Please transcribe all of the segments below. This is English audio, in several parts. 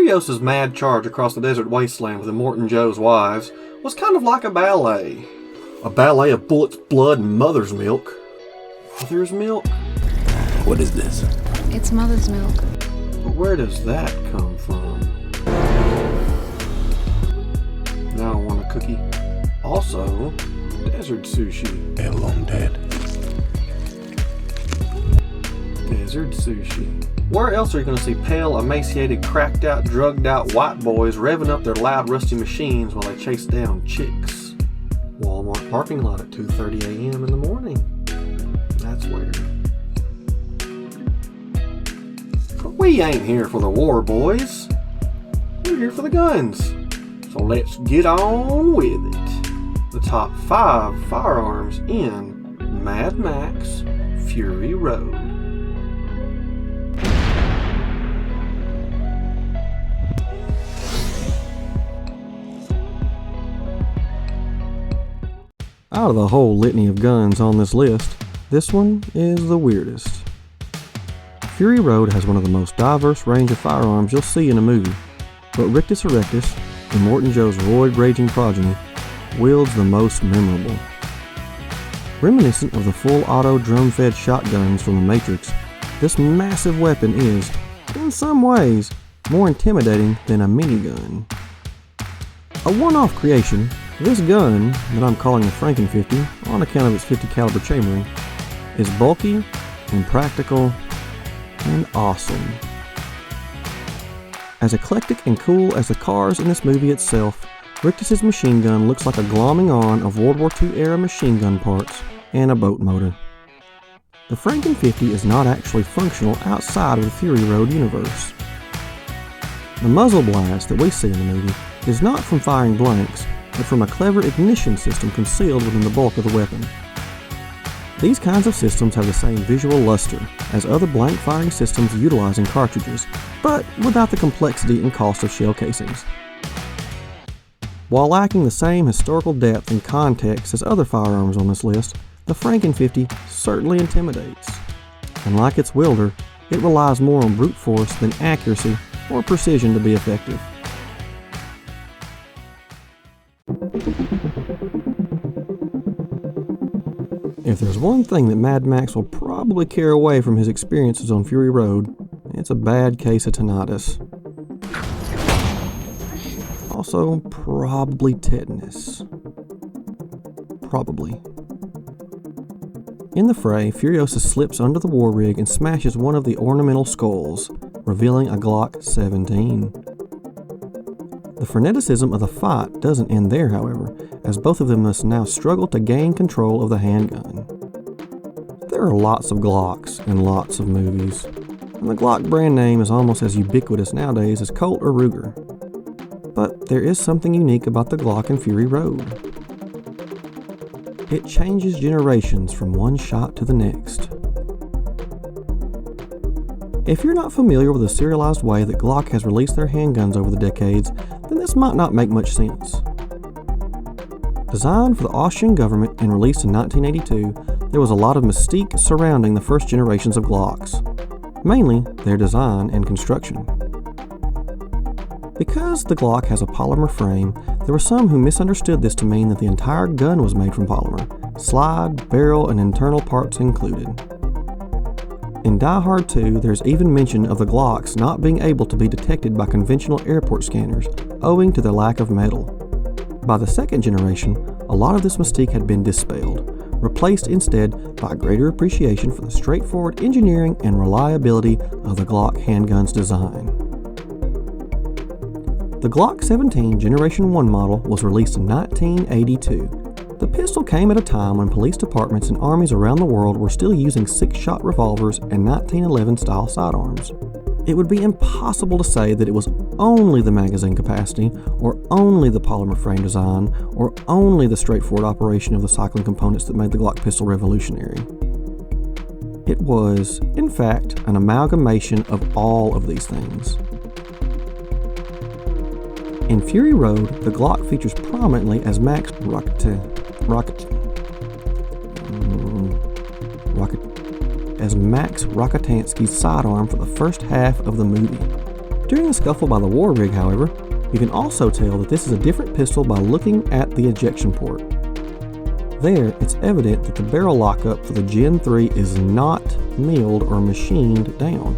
Furiosa's mad charge across the desert wasteland with Immortan Joe's wives was kind of like a ballet. A ballet of bullets, blood, and mother's milk. Mother's milk? What is this? It's mother's milk. But where does that come from? Now I want a cookie. Also, desert sushi. Hello, Dad. Desert sushi. Where else are you going to see pale, emaciated, cracked out, drugged out white boys revving up their loud, rusty machines while they chase down chicks? Walmart parking lot at 2:30 a.m. in the morning. That's where. But we ain't here for the war, boys. We're here for the guns. So let's get on with it. The top 5 firearms in Mad Max Fury Road. Out of the whole litany of guns on this list, this one is the weirdest. Fury Road has one of the most diverse range of firearms you'll see in a movie, but Rictus Erectus, Immortan Joe's roid-raging progeny, wields the most memorable. Reminiscent of the full-auto drum-fed shotguns from The Matrix, this massive weapon is, in some ways, more intimidating than a minigun. A one-off creation, this gun, that I'm calling the Franken 50 on account of its 50 caliber chambering, is bulky, impractical, and awesome. As eclectic and cool as the cars in this movie itself, Rictus's machine gun looks like a glomming on of World War II era machine gun parts and a boat motor. The Franken 50 is not actually functional outside of the Fury Road universe. The muzzle blast that we see in the movie is not from firing blanks, but from a clever ignition system concealed within the bulk of the weapon. These kinds of systems have the same visual luster as other blank firing systems utilizing cartridges, but without the complexity and cost of shell casings. While lacking the same historical depth and context as other firearms on this list, the Franken 50 certainly intimidates. And like its wielder, it relies more on brute force than accuracy or precision to be effective. If there's one thing that Mad Max will probably carry away from his experiences on Fury Road, it's a bad case of tinnitus. Also, probably tetanus. Probably. In the fray, Furiosa slips under the war rig and smashes one of the ornamental skulls, revealing a Glock 17. The freneticism of the fight doesn't end there, however, as both of them must now struggle to gain control of the handgun. There are lots of Glocks in lots of movies, and the Glock brand name is almost as ubiquitous nowadays as Colt or Ruger. But there is something unique about the Glock in Fury Road. It changes generations from one shot to the next. If you're not familiar with the serialized way that Glock has released their handguns over the decades, then this might not make much sense. Designed for the Austrian government and released in 1982, there was a lot of mystique surrounding the first generations of Glocks, mainly their design and construction. Because the Glock has a polymer frame, there were some who misunderstood this to mean that the entire gun was made from polymer, slide, barrel, and internal parts included. In Die Hard 2, there's even mention of the Glocks not being able to be detected by conventional airport scanners, owing to their lack of metal. By the second generation, a lot of this mystique had been dispelled, replaced instead by a greater appreciation for the straightforward engineering and reliability of the Glock handgun's design. The Glock 17 Generation 1 model was released in 1982. The pistol came at a time when police departments and armies around the world were still using 6-shot revolvers and 1911-style sidearms. It would be impossible to say that it was only the magazine capacity, or only the polymer frame design, or only the straightforward operation of the cycling components that made the Glock pistol revolutionary. It was, in fact, an amalgamation of all of these things. In Fury Road, the Glock features prominently as Max Rockatansky's sidearm for the first half of the movie. During the scuffle by the war rig, however, you can also tell that this is a different pistol by looking at the ejection port. There, it's evident that the barrel lockup for the Gen 3 is not milled or machined down.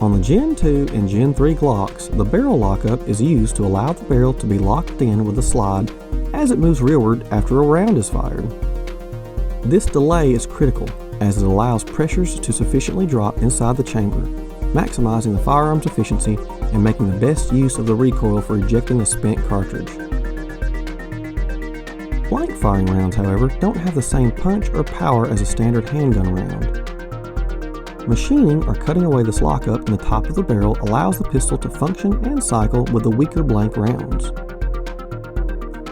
On the Gen 2 and Gen 3 Glocks, the barrel lockup is used to allow the barrel to be locked in with the slide as it moves rearward after a round is fired. This delay is critical as it allows pressures to sufficiently drop inside the chamber, maximizing the firearm's efficiency and making the best use of the recoil for ejecting a spent cartridge. Blank firing rounds, however, don't have the same punch or power as a standard handgun round. Machining or cutting away this lockup in the top of the barrel allows the pistol to function and cycle with the weaker blank rounds.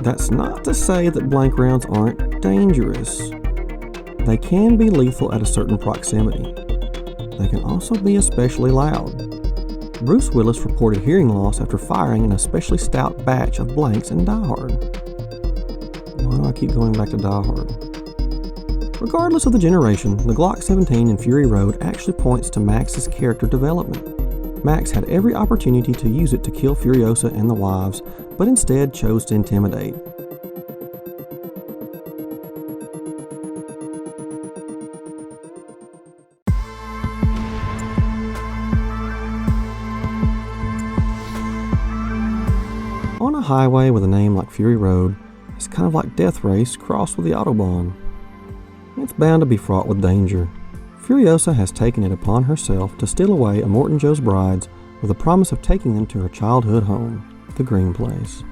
That's not to say that blank rounds aren't dangerous. They can be lethal at a certain proximity. They can also be especially loud. Bruce Willis reported hearing loss after firing an especially stout batch of blanks in Die Hard. Why do I keep going back to Die Hard? Regardless of the generation, the Glock 17 in Fury Road actually points to Max's character development. Max had every opportunity to use it to kill Furiosa and the wives, but instead chose to intimidate. On a highway with a name like Fury Road, it's kind of like Death Race crossed with the Autobahn. It's bound to be fraught with danger. Furiosa has taken it upon herself to steal away Immortan Joe's brides with the promise of taking them to her childhood home, the Green Place.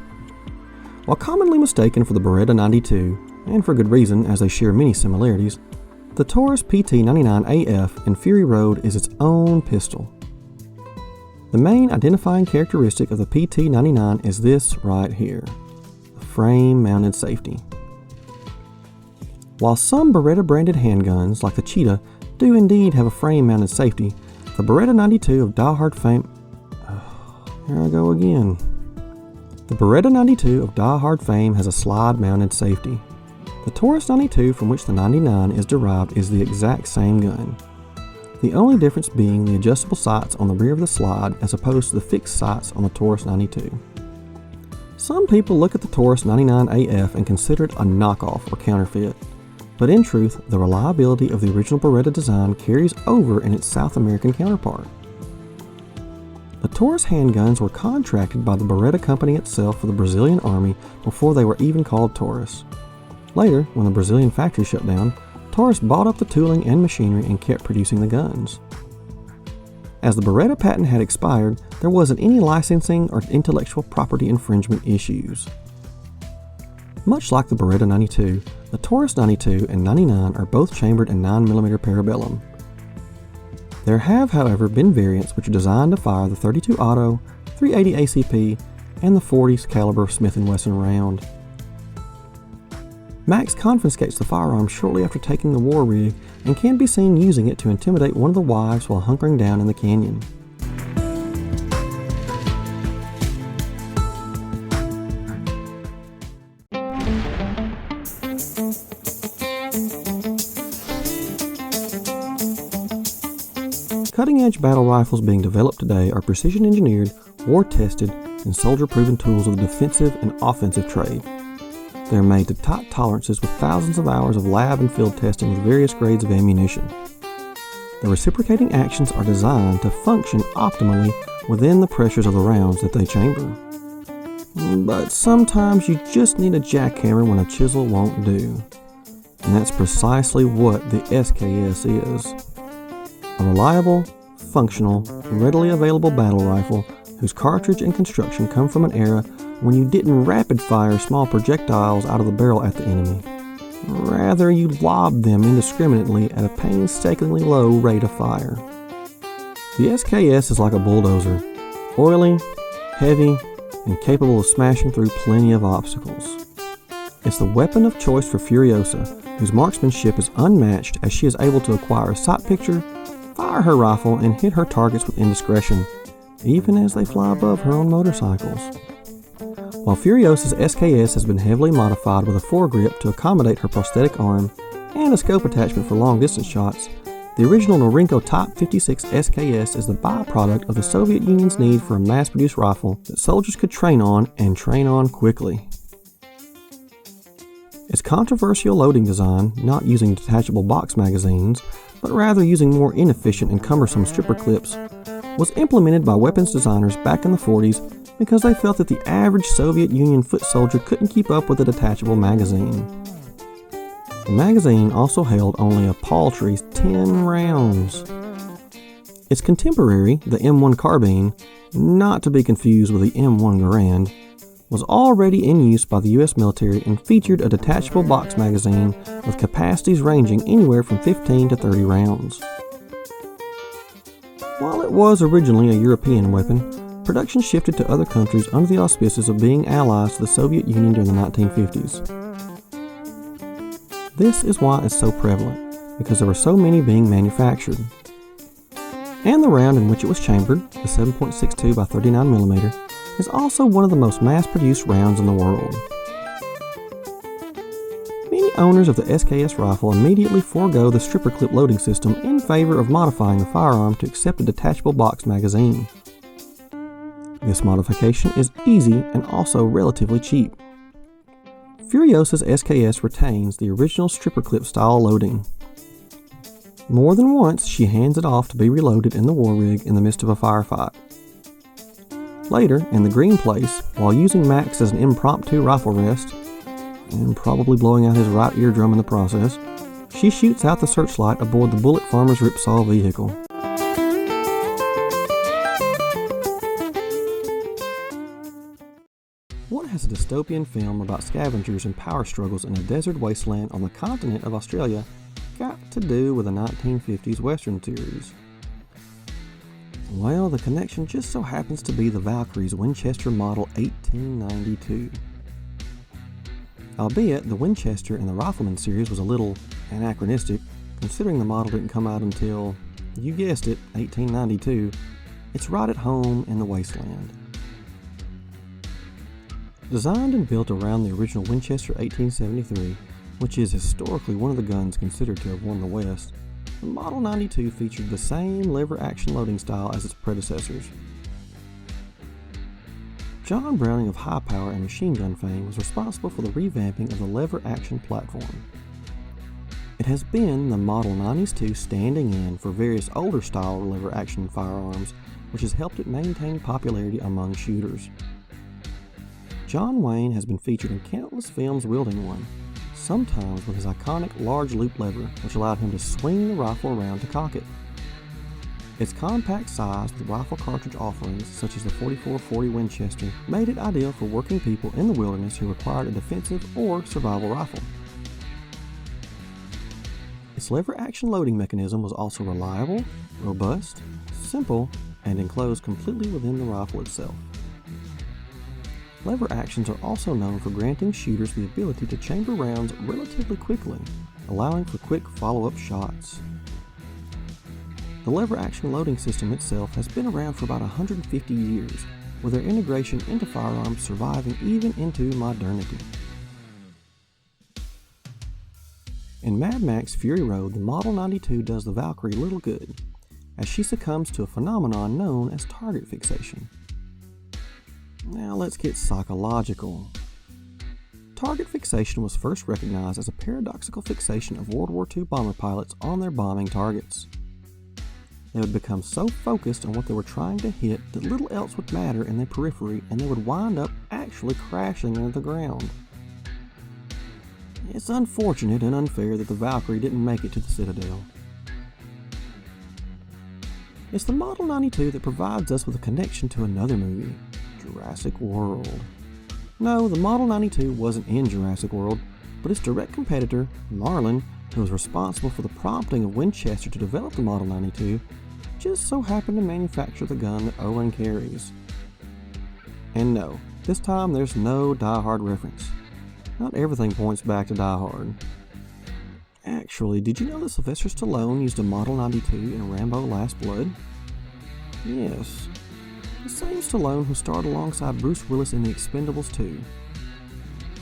While commonly mistaken for the Beretta 92, and for good reason as they share many similarities, the Taurus PT99 AF in Fury Road is its own pistol. The main identifying characteristic of the PT99 is this right here, the frame-mounted safety. While some Beretta-branded handguns, like the Cheetah, do indeed have a frame-mounted safety, the Beretta 92 of Die Hard fame... here I go again. The Beretta 92 of Die Hard fame has a slide-mounted safety. The Taurus 92 from which the 99 is derived is the exact same gun. The only difference being the adjustable sights on the rear of the slide as opposed to the fixed sights on the Taurus 92. Some people look at the Taurus 99 AF and consider it a knockoff or counterfeit. But in truth, the reliability of the original Beretta design carries over in its South American counterpart. The Taurus handguns were contracted by the Beretta company itself for the Brazilian army before they were even called Taurus. Later, when the Brazilian factory shut down, Taurus bought up the tooling and machinery and kept producing the guns. As the Beretta patent had expired, there wasn't any licensing or intellectual property infringement issues. Much like the Beretta 92, the Taurus 92 and 99 are both chambered in 9mm parabellum. There have, however, been variants which are designed to fire the .32 Auto, .380 ACP, and the .40 caliber Smith & Wesson round. Max confiscates the firearm shortly after taking the war rig and can be seen using it to intimidate one of the wives while hunkering down in the canyon. Cutting-edge battle rifles being developed today are precision-engineered, war-tested, and soldier-proven tools of the defensive and offensive trade. They are made to tight tolerances with thousands of hours of lab and field testing with various grades of ammunition. The reciprocating actions are designed to function optimally within the pressures of the rounds that they chamber. But sometimes you just need a jackhammer when a chisel won't do. And that's precisely what the SKS is. A reliable, functional, readily available battle rifle whose cartridge and construction come from an era when you didn't rapid-fire small projectiles out of the barrel at the enemy. Rather, you lobbed them indiscriminately at a painstakingly low rate of fire. The SKS is like a bulldozer, oily, heavy, and capable of smashing through plenty of obstacles. It's the weapon of choice for Furiosa, whose marksmanship is unmatched as she is able to acquire a sight picture, fire her rifle, and hit her targets with indiscretion, even as they fly above her on motorcycles. While Furiosa's SKS has been heavily modified with a foregrip to accommodate her prosthetic arm and a scope attachment for long-distance shots, The original Norinco Type 56 SKS is the byproduct of the Soviet Union's need for a mass-produced rifle that soldiers could train on and train on quickly. Its controversial loading design, not using detachable box magazines, but rather using more inefficient and cumbersome stripper clips, was implemented by weapons designers back in the 40s because they felt that the average Soviet Union foot soldier couldn't keep up with a detachable magazine. The magazine also held only a paltry 10 rounds. Its contemporary, the M1 carbine, not to be confused with the M1 Garand, was already in use by the US military and featured a detachable box magazine with capacities ranging anywhere from 15 to 30 rounds. While it was originally a European weapon, production shifted to other countries under the auspices of being allies to the Soviet Union during the 1950s. This is why it's so prevalent, because there were so many being manufactured. And the round in which it was chambered, the 7.62 by 39mm, is also one of the most mass-produced rounds in the world. Many owners of the SKS rifle immediately forego the stripper clip loading system in favor of modifying the firearm to accept a detachable box magazine. This modification is easy and also relatively cheap. Furiosa's SKS retains the original stripper clip style loading. More than once, she hands it off to be reloaded in the war rig in the midst of a firefight. Later, in the green place, while using Max as an impromptu rifle rest, and probably blowing out his right eardrum in the process, she shoots out the searchlight aboard the Bullet Farmer's Ripsaw vehicle. What has a dystopian film about scavengers and power struggles in a desert wasteland on the continent of Australia got to do with a 1950s Western series? Well, the connection just so happens to be the Valkyrie's Winchester Model 1892. Albeit, the Winchester in the Rifleman series was a little anachronistic, considering the model didn't come out until, you guessed it, 1892, it's right at home in the wasteland. Designed and built around the original Winchester 1873, which is historically one of the guns considered to have won the West, the Model 92 featured the same lever-action loading style as its predecessors. John Browning of high power and machine gun fame was responsible for the revamping of the lever-action platform. It has been the Model 92 standing in for various older style lever-action firearms, which has helped it maintain popularity among shooters. John Wayne has been featured in countless films wielding one, sometimes with his iconic large loop lever, which allowed him to swing the rifle around to cock it. Its compact size with rifle cartridge offerings, such as the 4440 Winchester, made it ideal for working people in the wilderness who required a defensive or survival rifle. Its lever-action loading mechanism was also reliable, robust, simple, and enclosed completely within the rifle itself. Lever actions are also known for granting shooters the ability to chamber rounds relatively quickly, allowing for quick follow-up shots. The lever-action loading system itself has been around for about 150 years, with their integration into firearms surviving even into modernity. In Mad Max Fury Road, the Model 92 does the Valkyrie little good, as she succumbs to a phenomenon known as target fixation. Now let's get psychological. Target fixation was first recognized as a paradoxical fixation of World War II bomber pilots on their bombing targets. They would become so focused on what they were trying to hit that little else would matter in their periphery, and they would wind up actually crashing into the ground. It's unfortunate and unfair that the Valkyrie didn't make it to the Citadel. It's the Model 92 that provides us with a connection to another movie, Jurassic World. No, the Model 92 wasn't in Jurassic World, but its direct competitor, Marlin, who was responsible for the prompting of Winchester to develop the Model 92, just so happened to manufacture the gun that Owen carries. And no, this time there's no Die Hard reference. Not everything points back to Die Hard. Actually, did you know that Sylvester Stallone used a Model 92 in Rambo Last Blood? Yes. The same Stallone who starred alongside Bruce Willis in The Expendables 2.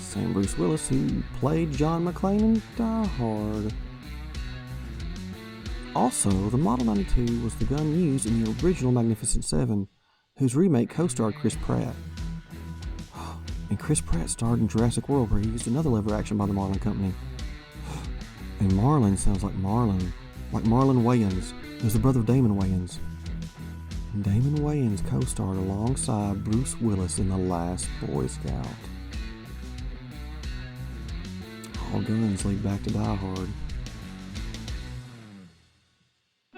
Same Bruce Willis who played John McClane in Die Hard. Also, the Model 92 was the gun used in the original Magnificent Seven, whose remake co-starred Chris Pratt. And Chris Pratt starred in Jurassic World, where he used another lever action by the Marlin Company. And Marlin sounds like Marlon Wayans, who's the brother of Damon Wayans. And Damon Wayans co-starred alongside Bruce Willis in The Last Boy Scout. All guns lead back to Die Hard.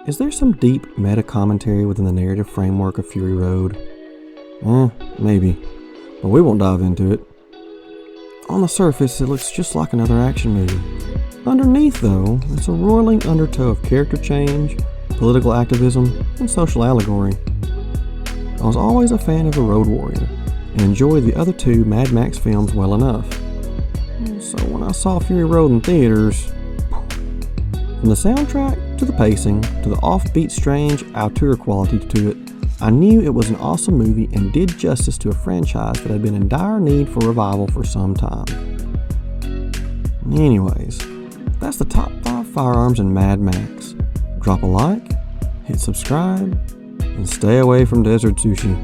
Is there some deep meta-commentary within the narrative framework of Fury Road? Maybe, but we won't dive into it. On the surface, it looks just like another action movie. Underneath, though, it's a roiling undertow of character change, political activism, and social allegory. I was always a fan of The Road Warrior, and enjoyed the other two Mad Max films well enough. So when I saw Fury Road in theaters, from the soundtrack to the pacing to the offbeat, strange auteur quality to it, I knew it was an awesome movie and did justice to a franchise that had been in dire need for revival for some time. Anyways, that's the top 5 firearms in Mad Max. Drop a like, hit subscribe, and stay away from desert sushi.